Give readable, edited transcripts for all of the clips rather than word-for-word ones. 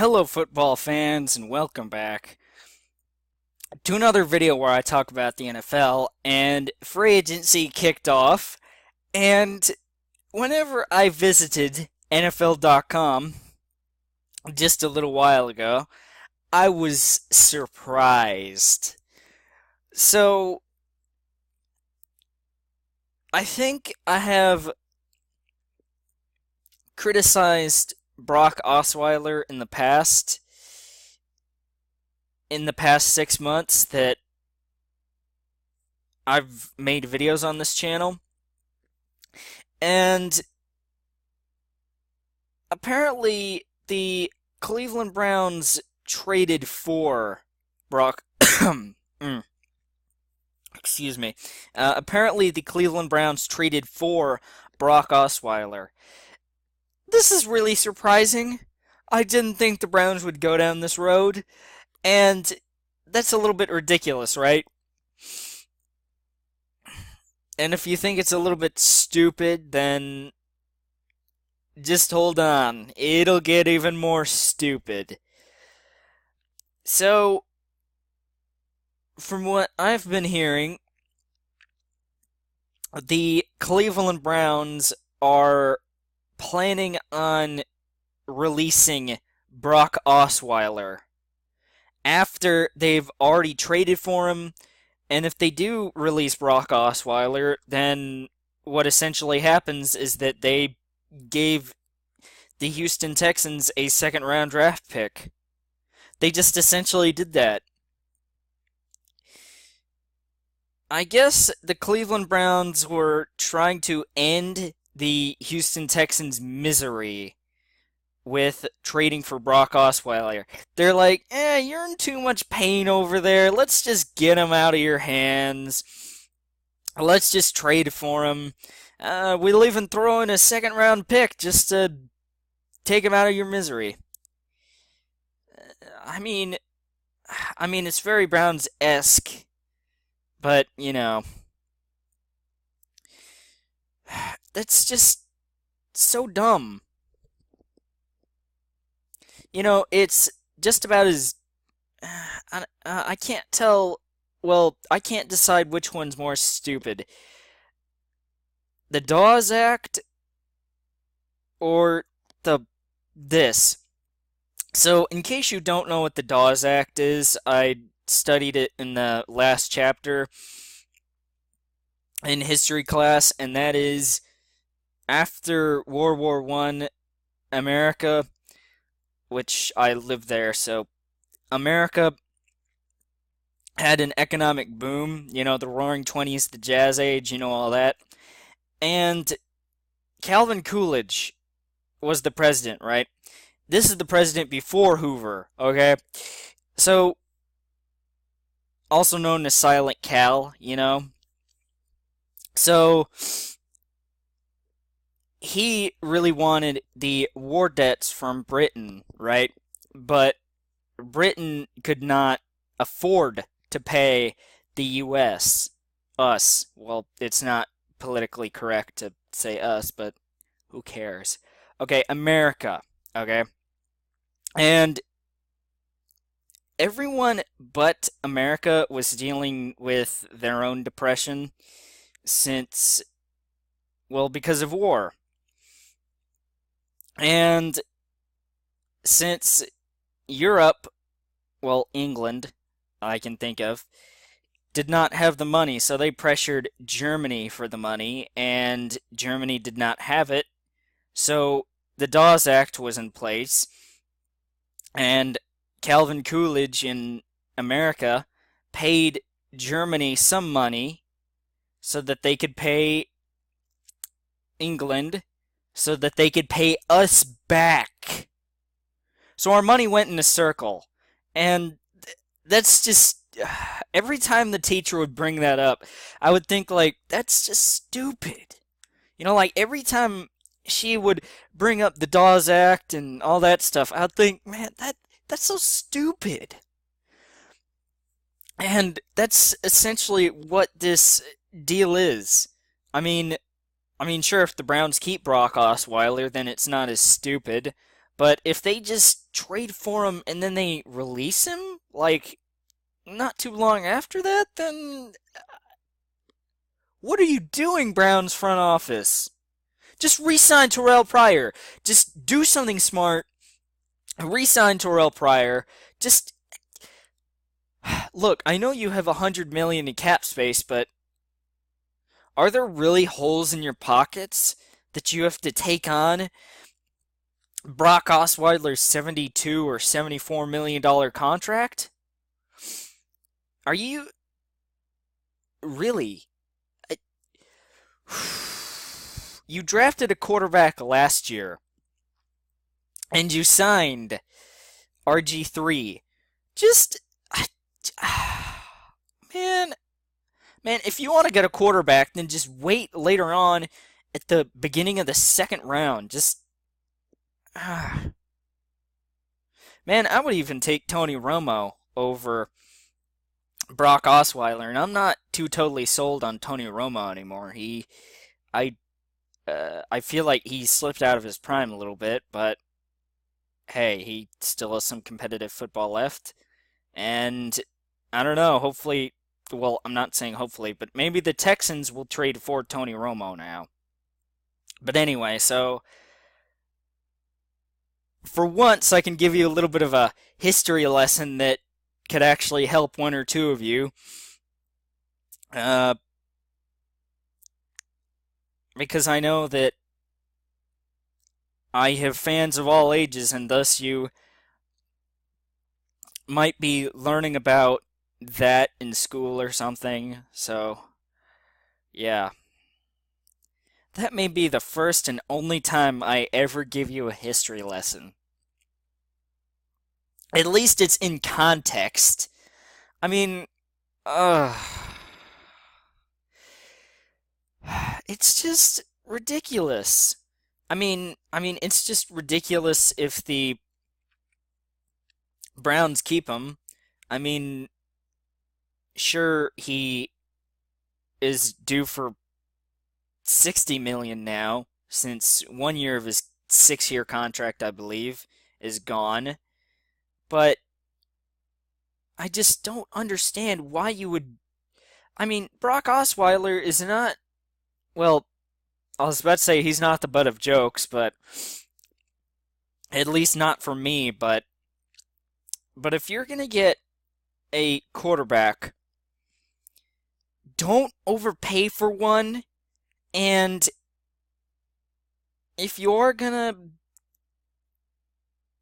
Hello, football fans, and welcome back to another video where I talk about the NFL. And free agency kicked off, and whenever I visited NFL.com just a little while ago, I was surprised. So, I think I have criticized Brock Osweiler in the past 6 months that I've made videos on this channel. And apparently the Cleveland Browns traded for Brock excuse me. Apparently the Cleveland Browns traded for Brock Osweiler. This is really surprising. I didn't think the Browns would go down this road. And that's a little bit ridiculous, right? And if you think it's a little bit stupid, then just hold on. It'll get even more stupid. So, from what I've been hearing, the Cleveland Browns are planning on releasing Brock Osweiler after they've already traded for him. And if they do release Brock Osweiler, then what essentially happens is that they gave the Houston Texans a second-round draft pick. They just essentially did that. I guess the Cleveland Browns were trying to end the Houston Texans' misery with trading for Brock Osweiler. They're like, you're in too much pain over there. Let's just get him out of your hands. Let's just trade for him. We'll even throw in a second-round pick just to take him out of your misery. I mean, it's very Browns-esque, but, that's just so dumb. It's just about as... I can't tell... Well, I can't decide which one's more stupid. The Dawes Act or this. So, in case you don't know what the Dawes Act is, I studied it in the last chapter in history class, and that is after World War I, America, which I lived there, so America had an economic boom, the Roaring Twenties, the Jazz Age, all that. And Calvin Coolidge was the president, right? This is the president before Hoover, okay? So, also known as Silent Cal, So, he really wanted the war debts from Britain, right? But Britain could not afford to pay the U.S., us. Well, it's not politically correct to say us, but who cares? Okay, America, okay? And everyone but America was dealing with their own depression because of war. And since Europe, well, England, I can think of, did not have the money, so they pressured Germany for the money, and Germany did not have it, so the Dawes Act was in place, and Calvin Coolidge in America paid Germany some money so that they could pay England, so that they could pay us back. So our money went in a circle. And that's just... Every time the teacher would bring that up, I would think, that's just stupid. Every time she would bring up the Dawes Act and all that stuff, I'd think, man, that's so stupid. And that's essentially what this deal is. Sure, if the Browns keep Brock Osweiler, then it's not as stupid. But if they just trade for him and then they release him, like, not too long after that, then what are you doing, Browns front office? Just re-sign Terrell Pryor. Just do something smart. Re-sign Terrell Pryor. Just look. I know you have $100 million in cap space, but are there really holes in your pockets that you have to take on Brock Osweiler's 72 or $74 million contract? Are you really? You drafted a quarterback last year and you signed RG3. Just man, man, if you want to get a quarterback, then just wait later on at the beginning of the second round. Just man, I would even take Tony Romo over Brock Osweiler, and I'm not too totally sold on Tony Romo anymore. I, I feel like he slipped out of his prime a little bit, but hey, he still has some competitive football left, and I don't know. Hopefully, well, I'm not saying hopefully, but maybe the Texans will trade for Tony Romo now. But anyway, so for once, I can give you a little bit of a history lesson that could actually help one or two of you. Uh, because I know that I have fans of all ages, and thus you might be learning about that in school or something. So, yeah. That may be the first and only time I ever give you a history lesson. At least it's in context. I mean, uh, it's just ridiculous. It's just ridiculous if the Browns keep him. I mean, sure, he is due for 60 million now, since 1 year of his 6-year contract, I believe, is gone. But I just don't understand why you would. I mean, Brock Osweiler is not. Well, I was about to say he's not the butt of jokes, but at least not for me. But if you're gonna get a quarterback, don't overpay for one. And if you're gonna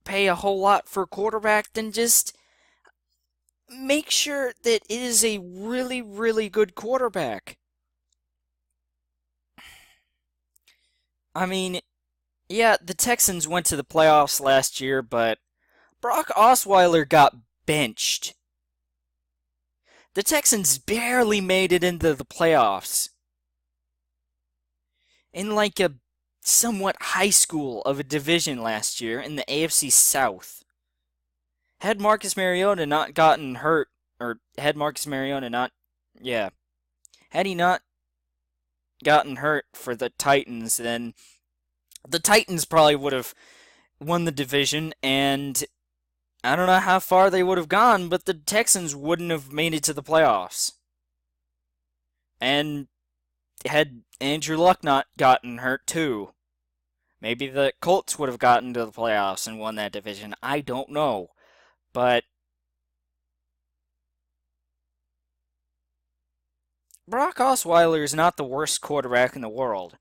pay a whole lot for a quarterback, then just make sure that it is a really, really good quarterback. I mean, yeah, the Texans went to the playoffs last year, but Brock Osweiler got benched. The Texans barely made it into the playoffs. In like a somewhat high school of a division last year in the AFC South. Had Marcus Mariota not gotten hurt, or had Marcus Mariota not, yeah, had he not gotten hurt for the Titans, then the Titans probably would have won the division, and I don't know how far they would have gone, but the Texans wouldn't have made it to the playoffs. And had Andrew Luck not gotten hurt too, maybe the Colts would have gotten to the playoffs and won that division. I don't know. But Brock Osweiler is not the worst quarterback in the world.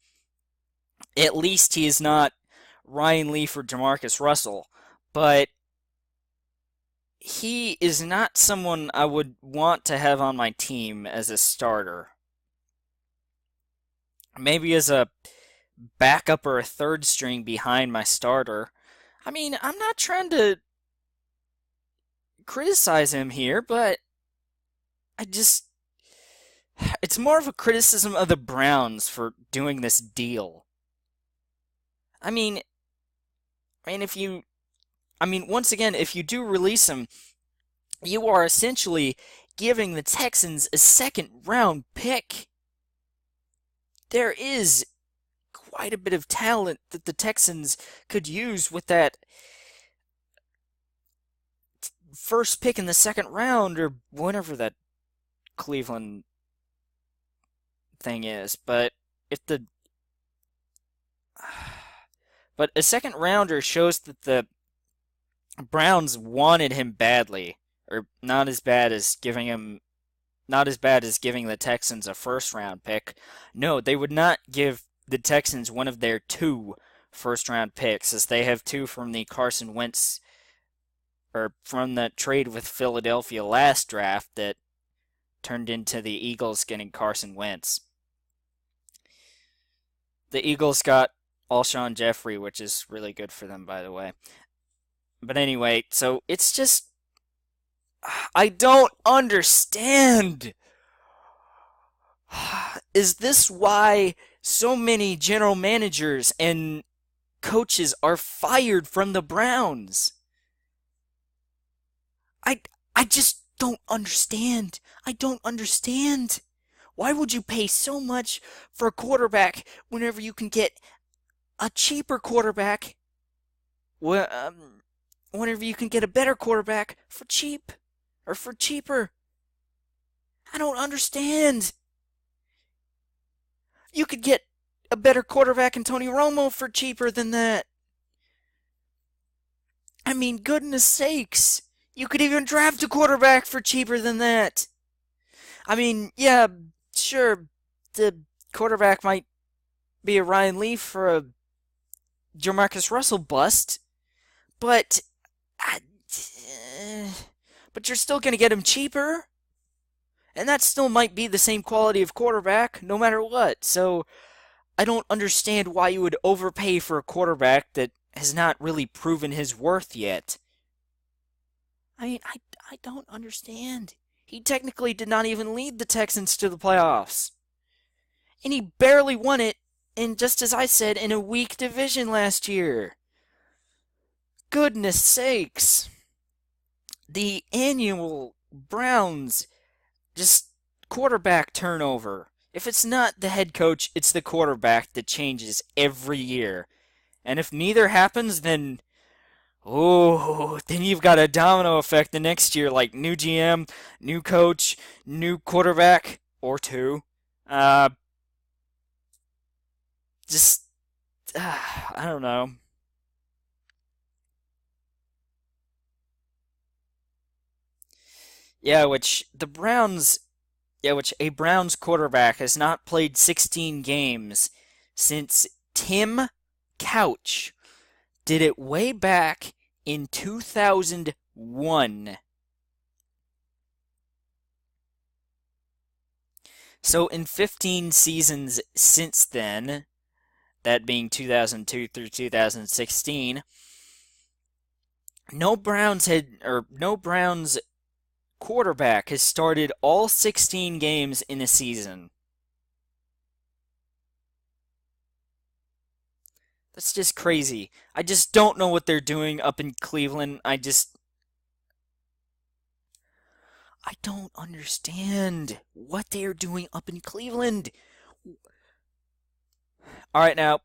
At least he is not Ryan Leaf or Jamarcus Russell. But he is not someone I would want to have on my team as a starter. Maybe as a backup or a third string behind my starter. I mean, I'm not trying to criticize him here, but I just. It's more of a criticism of the Browns for doing this deal. I mean, if you. Once again, if you do release him, you are essentially giving the Texans a second round pick. There is quite a bit of talent that the Texans could use with that first pick in the second round or whenever that Cleveland thing is. If the but a second rounder shows that the Browns wanted him badly, or not as bad as giving the Texans a first round pick. No, they would not give the Texans one of their two first round picks, as they have two from the Carson Wentz or from the trade with Philadelphia last draft that turned into the Eagles getting Carson Wentz. The Eagles got Alshon Jeffrey, which is really good for them, by the way. But anyway, so it's just I don't understand. Is this why so many general managers and coaches are fired from the Browns? I I just don't understand. I don't understand. Why would you pay so much for a quarterback whenever you can get a cheaper quarterback? Whenever you can get a better quarterback for cheap or for cheaper. I don't understand. You could get a better quarterback in Tony Romo for cheaper than that. I mean, goodness sakes. You could even draft a quarterback for cheaper than that. I mean, yeah, sure, the quarterback might be a Ryan Leaf or a Jamarcus Russell bust, but but you're still going to get him cheaper, and that still might be the same quality of quarterback no matter what. So I don't understand why you would overpay for a quarterback that has not really proven his worth yet. I mean, I don't understand. He technically did not even lead the Texans to the playoffs. And he barely won it, and just as I said, in a weak division last year. Goodness sakes. The annual Browns just quarterback turnover. If it's not the head coach, it's the quarterback that changes every year. And if neither happens, then then you've got a domino effect the next year, like new GM, new coach, new quarterback, or two. Uh, just, I don't know. Yeah, which a Browns quarterback has not played 16 games since Tim Couch did it way back in 2001. So in 15 seasons since then, that being 2002 through 2016, no Browns quarterback has started all 16 games in a season. That's just crazy. I just don't know what they're doing up in Cleveland. I don't understand what they are doing up in Cleveland. All right, now,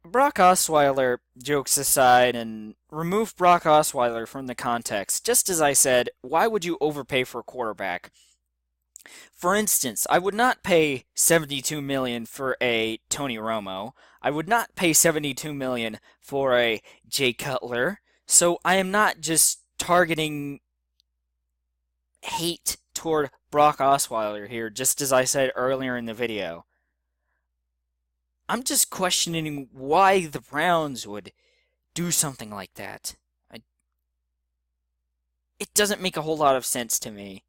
Brock Osweiler, jokes aside, and remove Brock Osweiler from the context. Just as I said, why would you overpay for a quarterback? For instance, I would not pay $72 million for a Tony Romo. I would not pay $72 million for a Jay Cutler. So I am not just targeting hate toward Brock Osweiler here, just as I said earlier in the video. I'm just questioning why the Browns would do something like that. It doesn't make a whole lot of sense to me.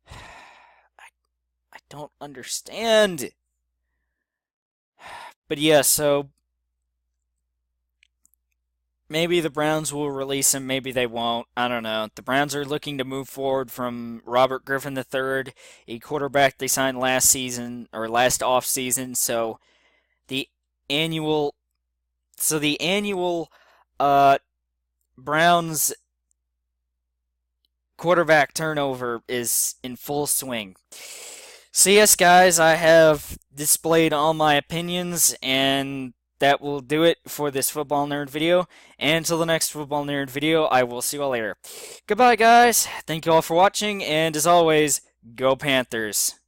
I don't understand. But yeah, so maybe the Browns will release him, maybe they won't. I don't know. The Browns are looking to move forward from Robert Griffin III, a quarterback they signed last season or last off season. The annual the annual Browns quarterback turnover is in full swing. So yes, guys, I have displayed all my opinions, and that will do it for this football nerd video. And until the next football nerd video, I will see you all later. Goodbye, guys. Thank you all for watching, and as always, go Panthers.